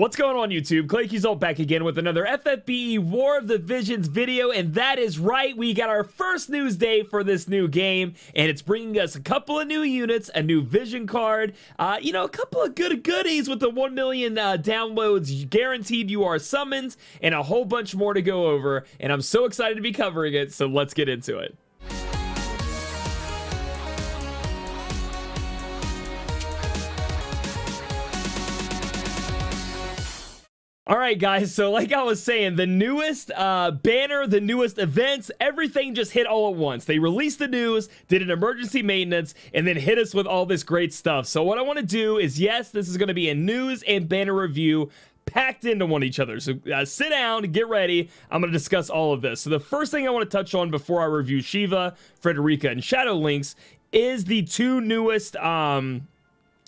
What's going on, YouTube? Claic Yuzolt back again with another FFBE War of the Visions video, and that is right, we got our first news day for this new game, and it's bringing us a couple of new units, a new vision card, you know, a couple of good goodies with the 1 million downloads, guaranteed UR summons, and a whole bunch more to go over, and I'm so excited to be covering it, so let's get into it. Alright guys, so like I was saying, the newest banner, the newest events, everything just hit all at once. They released the news, did an emergency maintenance, and then hit us with all this great stuff. So what I want to do is, yes, this is going to be a news and banner review packed into one each other. So sit down, get ready. I'm going to discuss all of this. So the first thing I want to touch on before I review Shiva, Frederika, and Shawdowlynx is the two newest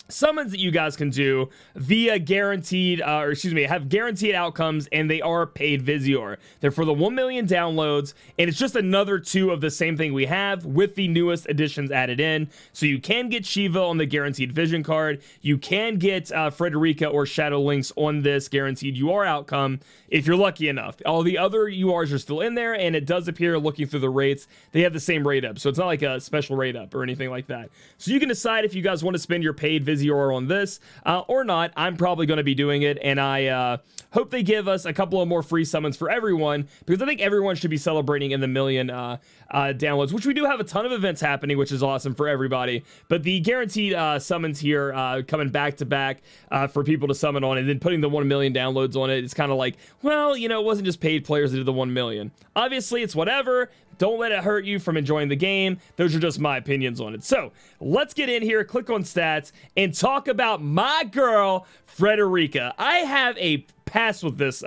summons that you guys can do via guaranteed, have guaranteed outcomes, and they are paid Vizier. They're for the 1 million downloads, and it's just another two of the same thing we have with the newest additions added in. So you can get Shiva on the guaranteed vision card. You can get Frederika or Shawdowlynx on this guaranteed UR outcome if you're lucky enough. All the other URs are still in there, and it does appear, looking through the rates, they have the same rate up. So it's not like a special rate up or anything like that. So you can decide if you guys want to spend your paid Vizier on this or not. I'm probably going to be doing it, and I hope they give us a couple of more free summons for everyone, because I think everyone should be celebrating in the million downloads, which we do have a ton of events happening, which is awesome for everybody. But the guaranteed summons here coming back to back for people to summon on, and then putting the 1 million downloads on it, it's kind of like, well, you know, it wasn't just paid players that did the 1 million. Obviously, it's whatever. Don't let it hurt you from enjoying the game. Those are just my opinions on it. So let's get in here, click on stats, and talk about my girl, Frederika. I have a pass with this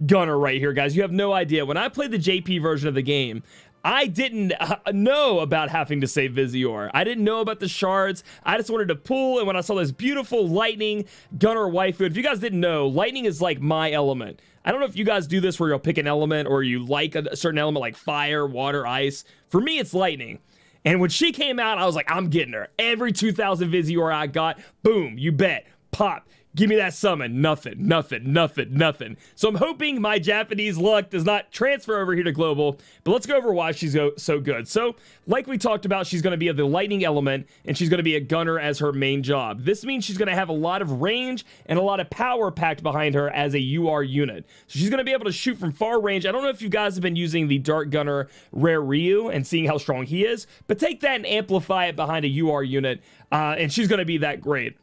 gunner right here, guys. You have no idea. When I played the JP version of the game, I didn't know about having to save Vizier. I didn't know about the shards. I just wanted to pull, and when I saw this beautiful lightning gunner waifu, if you guys didn't know, lightning is like my element. I don't know if you guys do this where you'll pick an element or you like a certain element like fire, water, ice. For me, it's lightning. And when she came out, I was like, I'm getting her. Every 2,000 Vizier I got, boom, you bet, pop. Give me that summon. Nothing, nothing, nothing, nothing. So I'm hoping my Japanese luck does not transfer over here to global, but let's go over why she's so good. So, like we talked about, she's going to be of the lightning element, and she's going to be a gunner as her main job. This means she's going to have a lot of range and a lot of power packed behind her as a UR unit. So she's going to be able to shoot from far range. I don't know if you guys have been using the Dart Gunner Rare Ryu and seeing how strong he is, but take that and amplify it behind a UR unit, and she's going to be that great.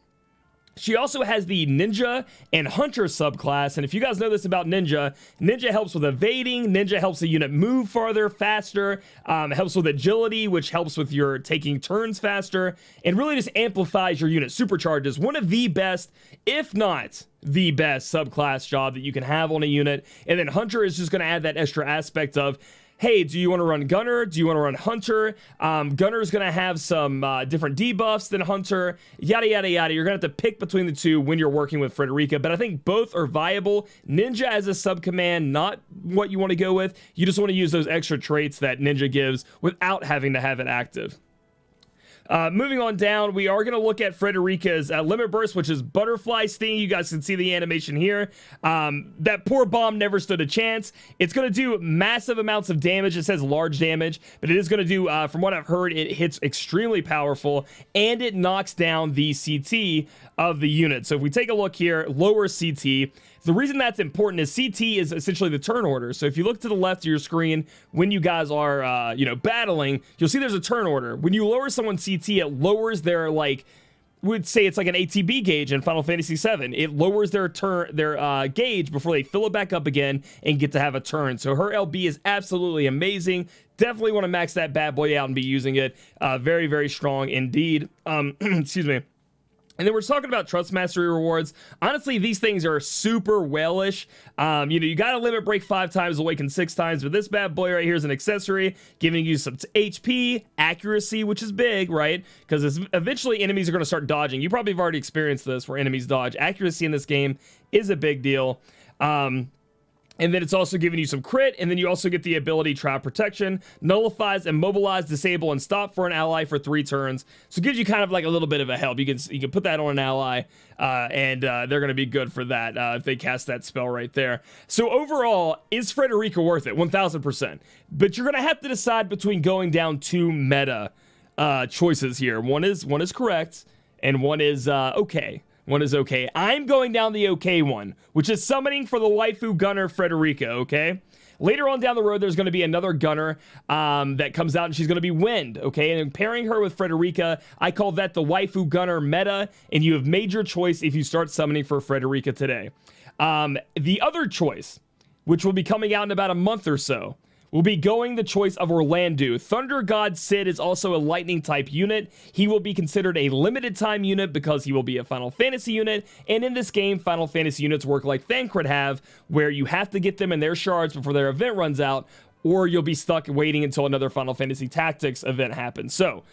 She also has the Ninja and Hunter subclass, and if you guys know this about Ninja, Ninja helps with evading, Ninja helps the unit move farther, faster, helps with agility, which helps with your taking turns faster, and really just amplifies your unit, supercharges. One of the best, if not the best subclass job that you can have on a unit. And then Hunter is just going to add that extra aspect of, hey, do you want to run Gunner? Do you want to run Hunter? Gunner is going to have some different debuffs than Hunter, yada, yada, yada. You're going to have to pick between the two when you're working with Frederika, but I think both are viable. Ninja as a sub-command, not what you want to go with. You just want to use those extra traits that Ninja gives without having to have it active. Moving on down, we are going to look at Frederika's limit burst, which is butterfly sting. You guys can see the animation here. That poor bomb never stood a chance. It's going to do massive amounts of damage. It says large damage, but it is going to do, from what I've heard, it hits extremely powerful, and it knocks down the CT of the unit. So if we take a look here, lower CT. The reason that's important is CT is essentially the turn order. So if you look to the left of your screen, when you guys are, battling, you'll see there's a turn order. When you lower someone's CT, it lowers their, we'd say it's like an ATB gauge in Final Fantasy VII. It lowers their gauge before they fill it back up again and get to have a turn. So her LB is absolutely amazing. Definitely want to max that bad boy out and be using it. Very, very strong indeed. Excuse me. And then we're talking about Trust Mastery rewards. Honestly, these things are super whalish. You got to limit break 5 times, awaken 6 times, but this bad boy right here is an accessory, giving you some HP, accuracy, which is big, right? Because eventually enemies are going to start dodging. You probably have already experienced this, where enemies dodge. Accuracy in this game is a big deal. And then it's also giving you some crit, and then you also get the ability Trap Protection, nullifies, immobilize, disable, and stop for an ally for 3 turns. So it gives you kind of like a little bit of a help. You can put that on an ally, and they're going to be good for that if they cast that spell right there. So overall, is Frederika worth it? 1000%. But you're going to have to decide between going down 2 meta choices here. One is correct, and one is okay. One is okay. I'm going down the okay one, which is summoning for the waifu gunner Frederika, okay? Later on down the road, there's going to be another gunner that comes out, and she's going to be Wind, okay? And pairing her with Frederika, I call that the waifu gunner meta, and you have made your choice if you start summoning for Frederika today. The other choice, which will be coming out in about a month or so, will be going the choice of Orlando. Thunder God Sid is also a lightning type unit. He will be considered a limited time unit because he will be a Final Fantasy unit. And in this game, Final Fantasy units work like Thancred have, where you have to get them in their shards before their event runs out, or you'll be stuck waiting until another Final Fantasy Tactics event happens. So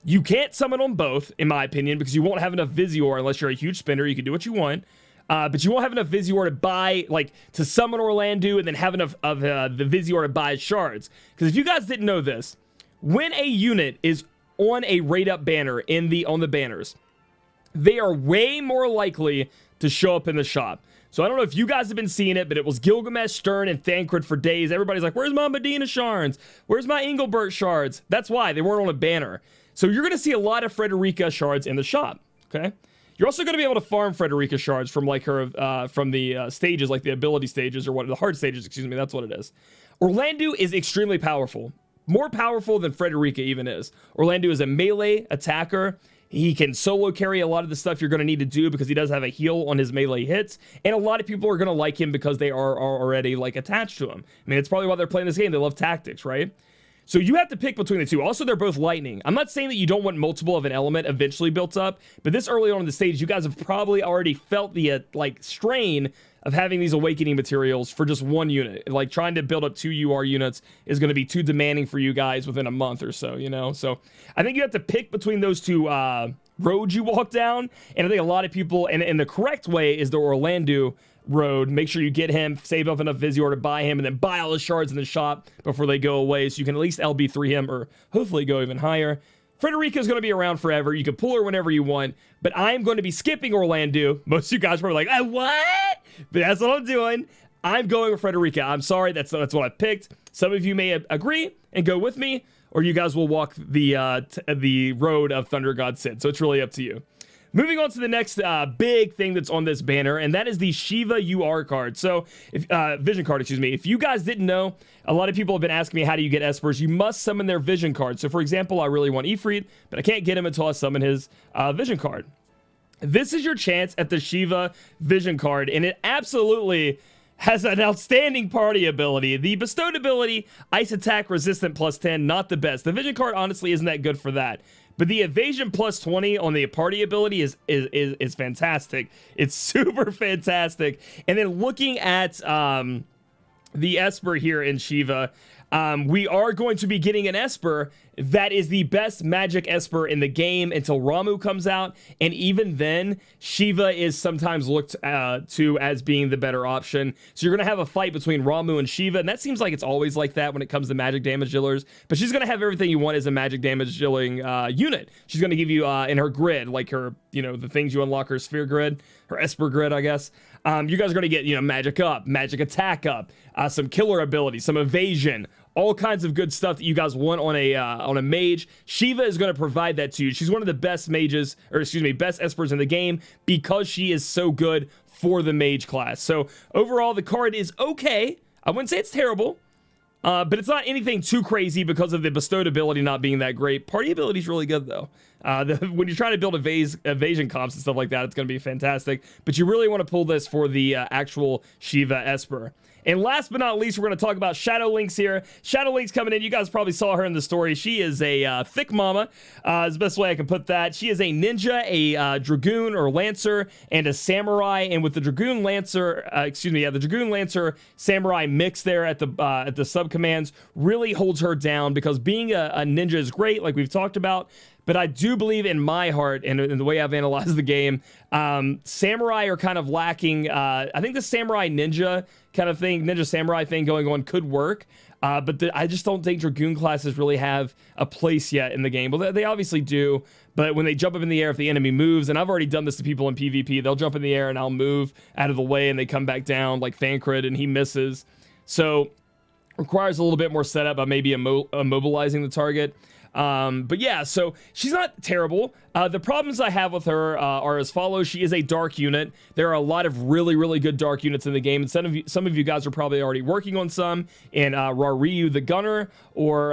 you can't summon them both, in my opinion, because you won't have enough Visior unless you're a huge spender. You can do what you want. But you won't have enough Visior to buy, like, to summon Orlando and then have enough of the Visior to buy shards. Because if you guys didn't know this, when a unit is on a rate-up banner on the banners, they are way more likely to show up in the shop. So I don't know if you guys have been seeing it, but it was Gilgamesh, Stern, and Thancred for days. Everybody's like, where's my Medina shards? Where's my Engelbert shards? That's why they weren't on a banner. So you're going to see a lot of Frederika shards in the shop, okay? You're also going to be able to farm Frederika shards from like her from the stages, like the ability stages, or what the hard stages, excuse me. That's what it is. Orlando is extremely powerful, more powerful than Frederika even is. Orlando is a melee attacker. He can solo carry a lot of the stuff you're going to need to do because he does have a heal on his melee hits, and a lot of people are going to like him because they are already like attached to him. I mean, it's probably why they're playing this game. They love tactics, right? So you have to pick between the two. Also, they're both lightning. I'm not saying that you don't want multiple of an element eventually built up, but this early on in the stage, you guys have probably already felt the like strain of having these awakening materials for just one unit. Like trying to build up 2 UR units is going to be too demanding for you guys within a month or so, you know? So I think you have to pick between those two roads you walk down. And I think a lot of people, and the correct way is the Orlando road. Make sure you get him, save up enough Visior to buy him, and then buy all the shards in the shop before they go away, so you can at least LB3 him, or hopefully go even higher. Frederika is going to be around forever. You can pull her whenever you want, but I'm going to be skipping Orlando. Most of you guys are probably like, what? But that's what I'm doing. I'm going with Frederika. I'm sorry, that's what I picked. Some of you may agree and go with me, or you guys will walk the road of Thunder God Sid. So it's really up to you. Moving on to the next big thing that's on this banner, and that is the Shiva UR card. So, vision card, excuse me. If you guys didn't know, a lot of people have been asking me, how do you get Espers? You must summon their vision card. So, for example, I really want Ifrit, but I can't get him until I summon his vision card. This is your chance at the Shiva vision card, and it absolutely has an outstanding party ability. The bestowed ability, ice attack resistant +10, not the best. The vision card honestly isn't that good for that. But the evasion +20 on the party ability is fantastic. It's super fantastic. And then looking at the Esper here in Shiva, we are going to be getting an Esper that is the best magic Esper in the game until Ramuh comes out, and even then, Shiva is sometimes looked to as being the better option. So you're going to have a fight between Ramuh and Shiva, and that seems like it's always like that when it comes to magic damage dealers, but she's going to have everything you want as a magic damage dealing unit. She's going to give you, in her grid, like her, you know, the things you unlock, her sphere grid, her Esper grid, I guess. You guys are going to get, you know, magic up, magic attack up, some killer abilities, some evasion, all kinds of good stuff that you guys want on a mage. Shiva is going to provide that to you. She's one of the best mages, or excuse me, best Espers in the game because she is so good for the mage class. So overall, the card is okay. I wouldn't say it's terrible, but it's not anything too crazy because of the bestowed ability not being that great. Party ability is really good though. When you're trying to build evasion comps and stuff like that, it's going to be fantastic. But you really want to pull this for the actual Shiva Esper. And last but not least, we're going to talk about Shawdowlynx here. Shawdowlynx coming in. You guys probably saw her in the story. She is a thick mama, is the best way I can put that. She is a ninja, a dragoon or lancer, and a samurai. And with the dragoon lancer, the dragoon lancer samurai mix there at the sub commands really holds her down, because being a ninja is great, like we've talked about. but I do believe in my heart and in the way I've analyzed the game, Samurai are kind of lacking. I think the Samurai Ninja kind of thing, Ninja Samurai thing going on could work. But I just don't think Dragoon classes really have a place yet in the game. Well, they obviously do, but when they jump up in the air, if the enemy moves, and I've already done this to people in PvP, they'll jump in the air and I'll move out of the way and they come back down like Thancred and he misses. So requires a little bit more setup by maybe immobilizing the target. But yeah, so she's not terrible. The problems I have with her are as follows. She is a dark unit. There are a lot of really, really good dark units in the game. And some of you guys are probably already working on some in Raryu the Gunner or,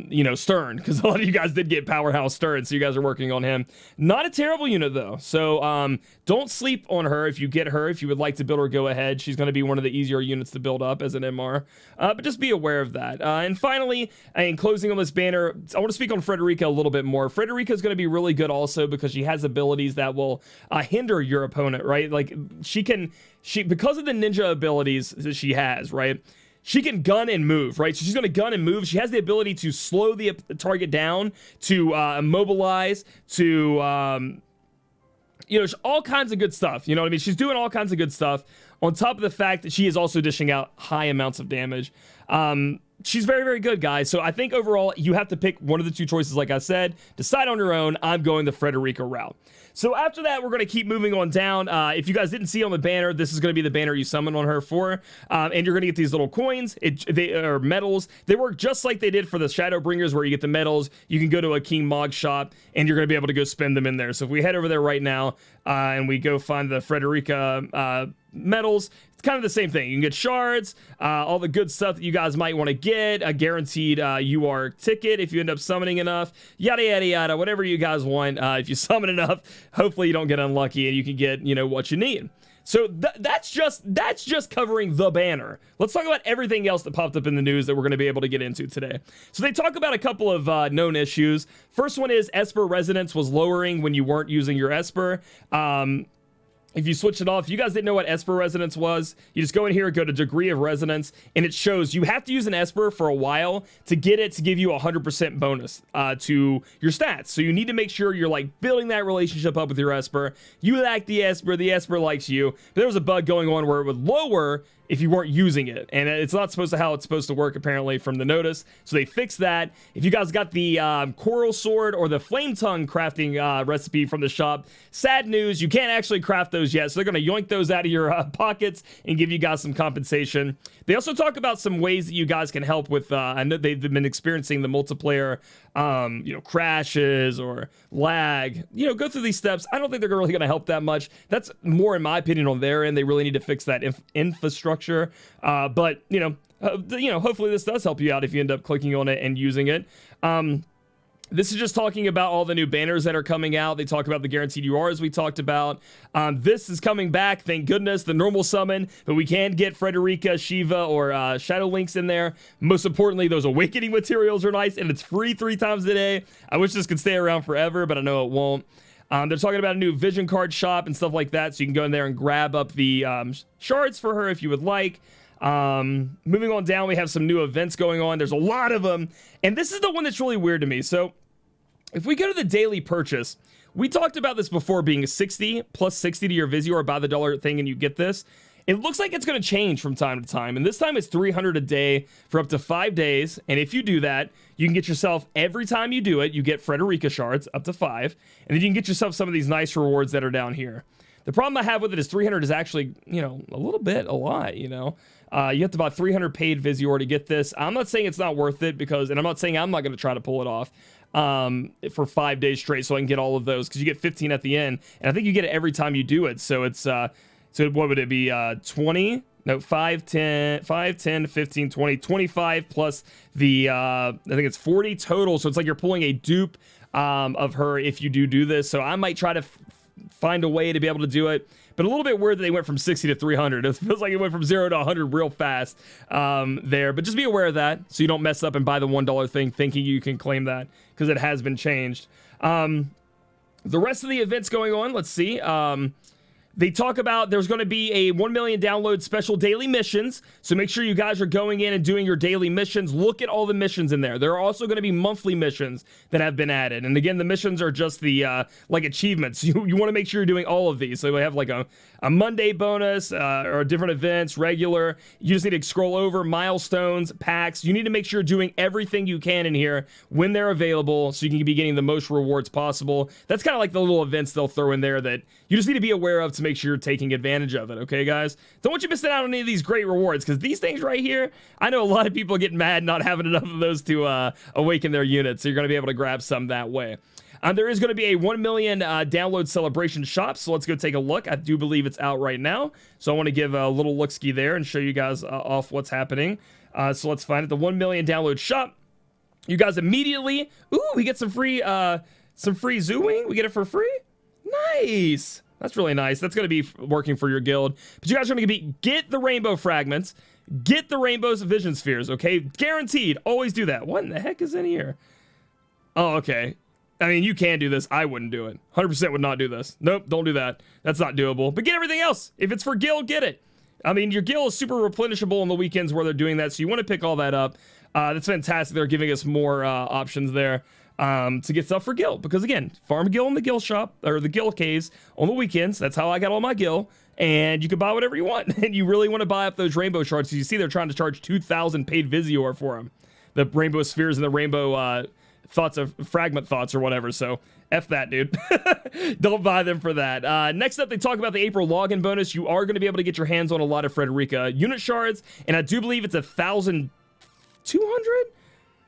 you know, Stern, because a lot of you guys did get Powerhouse Stern, so you guys are working on him. Not a terrible unit, though. So don't sleep on her if you get her. If you would like to build her, go ahead. She's going to be one of the easier units to build up as an MR. But just be aware of that. And finally, in closing on this banner, I want to speak on Frederika a little bit more. Frederika is going to be really good also because she has abilities that will hinder your opponent, right? Like she because of the ninja abilities that she has, right? She can gun and move, right? So she's going to gun and move. She has the ability to slow the target down, to immobilize, to you know, all kinds of good stuff. You know what I mean? She's doing all kinds of good stuff on top of the fact that she is also dishing out high amounts of damage. She's very, very good, guys. So I think overall, you have to pick one of the two choices, like I said. Decide on your own. I'm going the Frederika route. So after that, we're going to keep moving on down. If you guys didn't see on the banner, this is going to be the banner you summon on her for. And you're going to get these little coins. They are medals. They work just like they did for the Shadowbringers, where you get the medals. You can go to a King Mog shop, and you're going to be able to go spend them in there. So if we head over there right now, and we go find the Frederika medals, it's kind of the same thing. You can get shards, all the good stuff that you guys might want to get, a guaranteed UR ticket if you end up summoning enough, yada yada yada, whatever you guys want. If you summon enough, hopefully you don't get unlucky and you can get, you know, what you need. So that's just covering the banner. Let's talk about everything else that popped up in the news that we're going to be able to get into today. So they talk about a couple of known issues. First one is Esper resonance was lowering when you weren't using your Esper. If you switch it off, if you guys didn't know what Esper resonance was, you just go in here, go to degree of resonance, and it shows you have to use an Esper for a while to get it to give you 100% bonus to your stats. So you need to make sure you're like building that relationship up with your Esper. You like the Esper likes you. But there was a bug going on where it would lower if you weren't using it, and it's not supposed to how it's supposed to work apparently from the notice. So they fixed that. If you guys got the coral sword or the flame tongue crafting recipe from the shop, sad news, you can't actually craft those yet. So they're going to yoink those out of your pockets and give you guys some compensation. They also talk about some ways that you guys can help with, I know they've been experiencing the multiplayer, you know, crashes or lag. You know, go through these steps. I don't think they're really going to help that much. That's more, in my opinion, on their end. They really need to fix that infrastructure. But, you know, hopefully this does help you out if you end up clicking on it and using it. This is just talking about all the new banners that are coming out. They talk about the guaranteed URs we talked about. This is coming back, thank goodness, the normal summon, but we can get Frederika, Shiva, or Shawdowlynx in there. Most importantly, those awakening materials are nice, and it's free 3 times a day. I wish this could stay around forever, but I know it won't. They're talking about a new vision card shop and stuff like that, so you can go in there and grab up the shards for her if you would like. Moving on down, we have some new events going on. There's a lot of them, and this is the one that's really weird to me. So if we go to the daily purchase, we talked about this before being 60 plus 60 to your Vizio or buy the dollar thing and you get this. It looks like it's going to change from time to time, and this time it's 300 a day for up to 5 days. And if you do that, you can get yourself, every time you do it, you get Frederika shards up to 5, and then you can get yourself some of these nice rewards that are down here. The problem I have with it is 300 is actually, you know, a lot, you know. You have to buy 300 paid Vizio to get this. I'm not saying it's not worth it because, and I'm not saying I'm not going to try to pull it off for 5 days straight so I can get all of those, because you get 15 at the end, and I think you get it every time you do it. So it's, so what would it be? 20? No, 5, 10, 15, 20, 25 plus the, I think it's 40 total. So it's like you're pulling a dupe of her if you do this. So I might try to find a way to be able to do it, but a little bit weird that they went from 60 to 300. It feels like it went from 0 to 100 real fast there, but just be aware of that so you don't mess up and buy the $1 thing thinking you can claim that, because it has been changed. The rest of the events going on, let's see. They talk about there's going to be a 1 million download special daily missions. So make sure you guys are going in and doing your daily missions. Look at all the missions in there. There are also going to be monthly missions that have been added. And again, the missions are just the like achievements. You want to make sure you're doing all of these. So we have like a Monday bonus or different events, regular. You just need to scroll over milestones, packs. You need to make sure you're doing everything you can in here when they're available so you can be getting the most rewards possible. That's kind of like the little events they'll throw in there that you just need to be aware of to make sure you're taking advantage of it, okay, guys? Don't want you missing out on any of these great rewards, because these things right here, I know a lot of people get mad not having enough of those to awaken their units, so you're going to be able to grab some that way. There is going to be a 1 million download celebration shop, so let's go take a look. I do believe it's out right now, so I want to give a little look-ski there and show you guys off what's happening. So let's find it. The 1 million download shop. You guys immediately, we get some free zooing. We get it for free. Nice. That's really nice. That's going to be working for your guild. But you guys are going to get the rainbow fragments, get the rainbow vision spheres, okay? Guaranteed. Always do that. What in the heck is in here? Oh, okay. I mean, you can do this. I wouldn't do it. 100% would not do this. Nope, don't do that. That's not doable. But get everything else. If it's for guild, get it. I mean, your guild is super replenishable on the weekends where they're doing that, so you want to pick all that up. That's fantastic. They're giving us more options there. To get stuff for guild, because again, farm guild in the guild shop or the guild caves on the weekends. That's how I got all my guild, and you can buy whatever you want. And you really want to buy up those rainbow shards. You see, they're trying to charge 2,000 paid Visior for them, the rainbow spheres and the rainbow thoughts of fragment thoughts or whatever. So F that, dude. Don't buy them for that. Next up, they talk about the April login bonus. You are going to be able to get your hands on a lot of Frederika unit shards, and I do believe it's 1,200.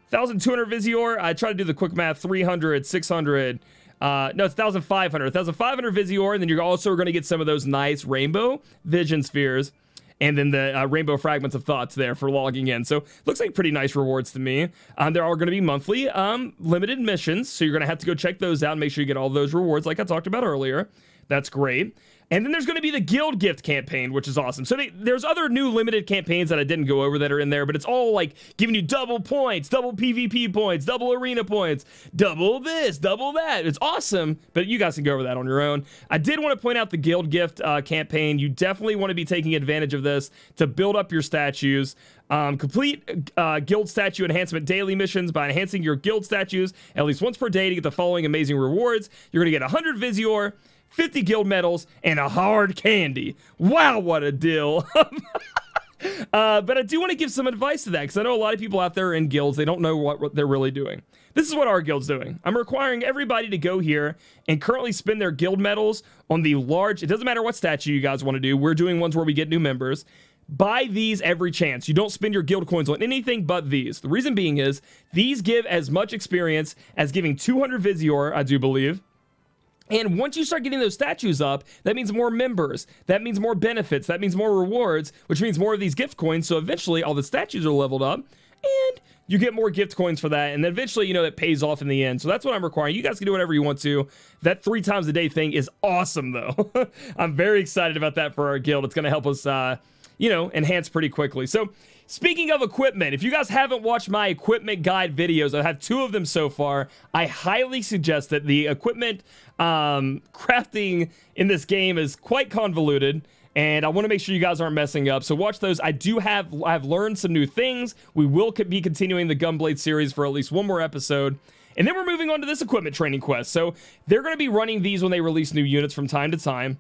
1,200 Visior. I try to do the quick math. 300, 600. No, it's 1,500. 1,500 Visior, and then you're also going to get some of those nice rainbow vision spheres, and then the rainbow fragments of thoughts there for logging in. So looks like pretty nice rewards to me. There are going to be monthly limited missions, so you're going to have to go check those out and make sure you get all those rewards like I talked about earlier. That's great. And then there's going to be the guild gift campaign, which is awesome. So there's other new limited campaigns that I didn't go over that are in there, but it's all like giving you double points, double PvP points, double arena points, double this, double that. It's awesome, but you guys can go over that on your own. I did want to point out the guild gift campaign. You definitely want to be taking advantage of this to build up your statues. Complete guild statue enhancement daily missions by enhancing your guild statues at least once per day to get the following amazing rewards. You're going to get 100 Visior, 50 guild medals, and a hard candy. Wow, what a deal. But I do want to give some advice to that, because I know a lot of people out there in guilds, they don't know what they're really doing. This is what our guild's doing. I'm requiring everybody to go here and currently spend their guild medals on the large, it doesn't matter what statue you guys want to do. We're doing ones where we get new members. Buy these every chance. You don't spend your guild coins on anything but these. The reason being is these give as much experience as giving 200 Visior, I do believe. And once you start getting those statues up, that means more members. That means more benefits. That means more rewards, which means more of these gift coins. So eventually all the statues are leveled up and you get more gift coins for that. And then eventually, you know, it pays off in the end. So that's what I'm requiring. You guys can do whatever you want to. That 3 times a day thing is awesome, though. I'm very excited about that for our guild. It's going to help us, you know, enhance pretty quickly. So speaking of equipment, if you guys haven't watched my equipment guide videos, I have 2 of them so far. I highly suggest that the equipment crafting in this game is quite convoluted, and I want to make sure you guys aren't messing up. So watch those. I've learned some new things. We will be continuing the Gunblade series for at least 1 more episode. And then we're moving on to this equipment training quest. So they're going to be running these when they release new units from time to time.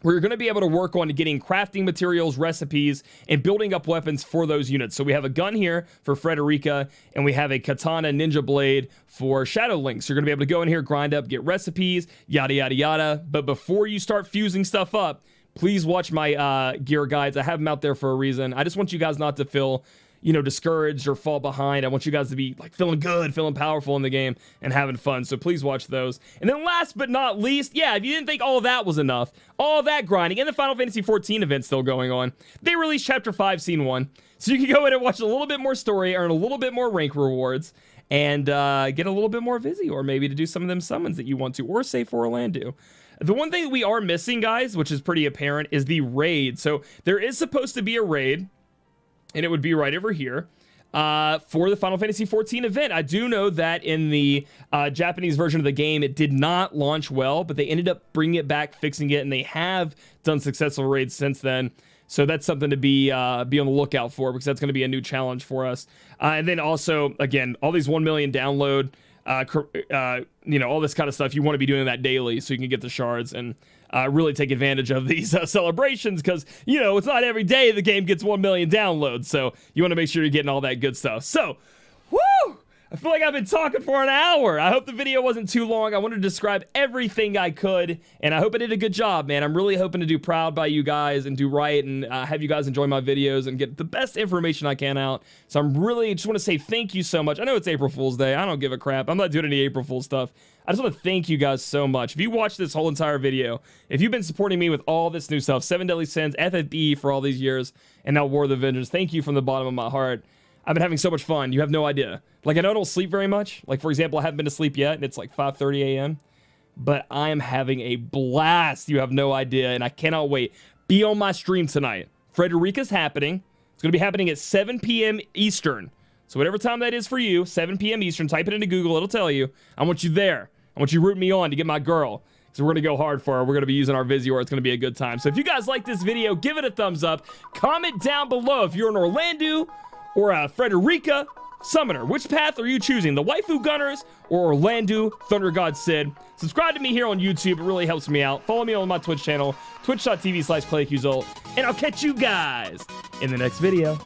We're going to be able to work on getting crafting materials, recipes, and building up weapons for those units. So we have a gun here for Frederika, and we have a katana ninja blade for Shawdowlynx. You're going to be able to go in here, grind up, get recipes, yada, yada, yada. But before you start fusing stuff up, please watch my gear guides. I have them out there for a reason. I just want you guys not to feel, you know, discouraged or fall behind. I want you guys to be like feeling good, feeling powerful in the game and having fun. So please watch those. And then last but not least, yeah, if you didn't think all of that was enough, all that grinding and the Final Fantasy XIV event still going on, they released Chapter 5, Scene 1. So you can go in and watch a little bit more story, earn a little bit more rank rewards, and get a little bit more Visi, or maybe to do some of them summons that you want to, or save for Orlando. The one thing that we are missing, guys, which is pretty apparent, is the raid. So there is supposed to be a raid, and it would be right over here. for the Final Fantasy XIV event. I do know that in the Japanese version of the game, it did not launch well, but they ended up bringing it back, fixing it, and they have done successful raids since then. So that's something to be on the lookout for, because that's going to be a new challenge for us. And then also, again, all these 1 million download, all this kind of stuff. You want to be doing that daily so you can get the shards and really take advantage of these celebrations, because, it's not every day the game gets 1 million downloads. So you want to make sure you're getting all that good stuff. So, woo! I feel like I've been talking for an hour. I hope the video wasn't too long. I wanted to describe everything I could, and I hope I did a good job, man. I'm really hoping to do proud by you guys and do right and have you guys enjoy my videos and get the best information I can out. So I'm really just want to say thank you so much. I know it's April Fool's Day. I don't give a crap. I'm not doing any April Fool's stuff. I just want to thank you guys so much. If you watched this whole entire video, if you've been supporting me with all this new stuff, 7 Deadly Sins, FFBE for all these years, and now War of the Avengers, thank you from the bottom of my heart. I've been having so much fun. You have no idea. Like, I know I don't sleep very much. Like, for example, I haven't been to sleep yet, and it's like 5:30 a.m. But I am having a blast. You have no idea, and I cannot wait. Be on my stream tonight. Frederika's happening. It's going to be happening at 7 p.m. Eastern. So whatever time that is for you, 7 p.m. Eastern, type it into Google. It'll tell you. I want you there. I want you rooting me on to get my girl. So we're going to go hard for her. We're going to be using our Visior. It's going to be a good time. So if you guys like this video, give it a thumbs up. Comment down below if you're in Orlando or Frederika Summoner. Which path are you choosing? The Waifu Gunners or Orlando Thunder God Sid? Subscribe to me here on YouTube. It really helps me out. Follow me on my Twitch channel, twitch.tv/Claic Yuzolt. And I'll catch you guys in the next video.